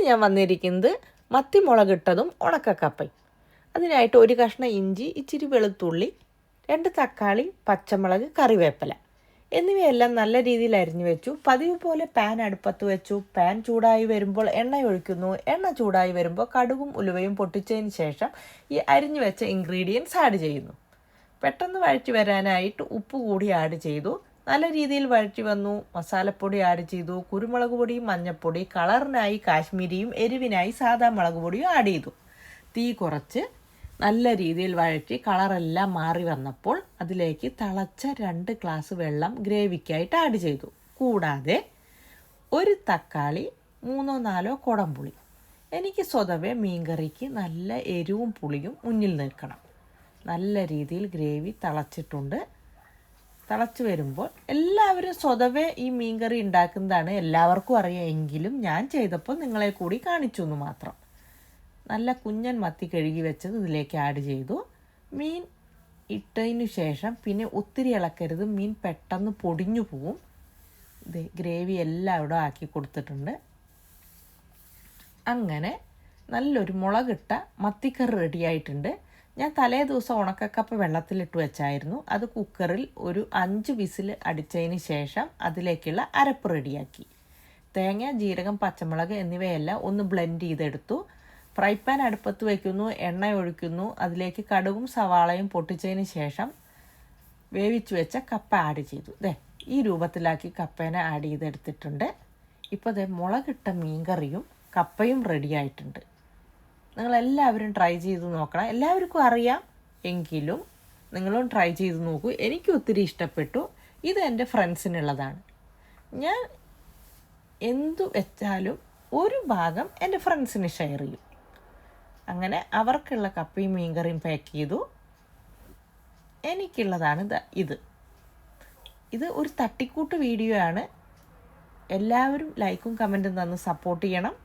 ഞാൻ വന്നിരിക്കുന്നത് മത്തി മുളകിട്ടതും ഉണക്കക്കപ്പയും. അതിനായിട്ട് ഒരു കഷ്ണം ഇഞ്ചി, ഇച്ചിരി വെളുത്തുള്ളി, 2 തക്കാളി, പച്ചമുളക്, കറിവേപ്പില എന്നിവയെല്ലാം നല്ല രീതിയിൽ അരിഞ്ഞു വെച്ചു. പതിവ് പോലെ പാൻ അടുപ്പത്ത് വെച്ചു. പാൻ ചൂടായി വരുമ്പോൾ എണ്ണ ഒഴിക്കുന്നു. എണ്ണ ചൂടായി വരുമ്പോൾ കടുകും ഉലുവയും പൊട്ടിച്ചതിന് ശേഷം ഈ അരിഞ്ഞു വെച്ച ഇൻഗ്രീഡിയൻസ് ആഡ് ചെയ്യുന്നു. പെട്ടെന്ന് വഴറ്റി വരാനായിട്ട് ഉപ്പ് കൂടി ആഡ് ചെയ്തു. നല്ല രീതിയിൽ വഴറ്റി വന്നു. മസാലപ്പൊടി ആഡ് ചെയ്തു. കുരുമുളക് പൊടി, മഞ്ഞൾപ്പൊടി, കളറിനായി കാശ്മീരിയും എരിവിനായി സാദാ മുളക് പൊടിയും ആഡ് ചെയ്തു. തീ കുറച്ച് നല്ല രീതിയിൽ വഴറ്റി കളറെല്ലാം മാറി വന്നപ്പോൾ അതിലേക്ക് തിളച്ച 2 ഗ്ലാസ് വെള്ളം ഗ്രേവിക്കായിട്ട് ആഡ് ചെയ്തു. കൂടാതെ 1 തക്കാളി, 3-4 കുടംപുളി. എനിക്ക് സ്വതവേ മീൻകറിക്ക് നല്ല എരിവും പുളിയും മുന്നിൽ നിൽക്കണം. നല്ല രീതിയിൽ ഗ്രേവി തിളച്ചിട്ടുണ്ട്. തിളച്ച് വരുമ്പോൾ എല്ലാവരും സ്വതവേ ഈ മീൻകറി ഉണ്ടാക്കുന്നതാണ്, എല്ലാവർക്കും അറിയാം. എങ്കിലും ഞാൻ ചെയ്തപ്പോൾ നിങ്ങളെ കൂടി കാണിച്ചു എന്ന് മാത്രം. നല്ല കുഞ്ഞൻ മത്തി കഴുകി വെച്ചത് ഇതിലേക്ക് ആഡ് ചെയ്തു. മീൻ ഇട്ടതിന് ശേഷം പിന്നെ ഒത്തിരി ഇളക്കരുത്, മീൻ പെട്ടെന്ന് പൊടിഞ്ഞു പോവും. ഗ്രേവി എല്ലായിടും ആക്കി കൊടുത്തിട്ടുണ്ട്. അങ്ങനെ നല്ലൊരു മുളകിട്ട മത്തിക്കറി റെഡിയായിട്ടുണ്ട്. ഞാൻ തലേ ദിവസം ഉണക്കക്കപ്പ വെള്ളത്തിലിട്ട് വെച്ചായിരുന്നു. അത് കുക്കറിൽ ഒരു 5 വിസിൽ അടിച്ചതിന് ശേഷം അതിലേക്കുള്ള അരപ്പ് റെഡിയാക്കി. തേങ്ങ, ജീരകം, പച്ചമുളക് എന്നിവയെല്ലാം ഒന്ന് ബ്ലെൻഡ് ചെയ്തെടുത്തു. ഫ്രൈ പാൻ അടുപ്പത്ത് വയ്ക്കുന്നു. എണ്ണ ഒഴിക്കുന്നു. അതിലേക്ക് കടുകും സവാളയും പൊട്ടിച്ചതിന് ശേഷം വേവിച്ച് വെച്ച കപ്പ ആഡ് ചെയ്തു. ഈ രൂപത്തിലാക്കി കപ്പേനെ ആഡ് ചെയ്തെടുത്തിട്ടുണ്ട്. ഇപ്പോൾ മുളകിട്ട മീൻകറിയും കപ്പയും റെഡിയായിട്ടുണ്ട്. നിങ്ങളെല്ലാവരും ട്രൈ ചെയ്ത് നോക്കണം. എല്ലാവർക്കും അറിയാം, എങ്കിലും നിങ്ങളും ട്രൈ ചെയ്ത് നോക്കൂ. എനിക്ക് ഒത്തിരി ഇഷ്ടപ്പെട്ടു. ഇത് എൻ്റെ ഫ്രണ്ട്സിനുള്ളതാണ്. ഞാൻ എന്തു വെച്ചാലും ഒരു ഭാഗം എൻ്റെ ഫ്രണ്ട്സിന് ഷെയർ ചെയ്യും. അങ്ങനെ അവർക്കുള്ള കപ്പയും മീൻകറിയും പാക്ക് ചെയ്തു. എനിക്കുള്ളതാണ് ഇത് ഒരു തട്ടിക്കൂട്ട് വീഡിയോ ആണ്. എല്ലാവരും ലൈക്കും കമൻറ്റും തന്ന് സപ്പോർട്ട് ചെയ്യണം.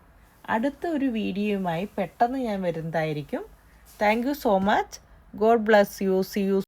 അടുത്ത ഒരു വീഡിയോയുമായി പെട്ടെന്ന് ഞാൻ വരുന്നതായിരിക്കും. Thank you so much. God bless you. See U.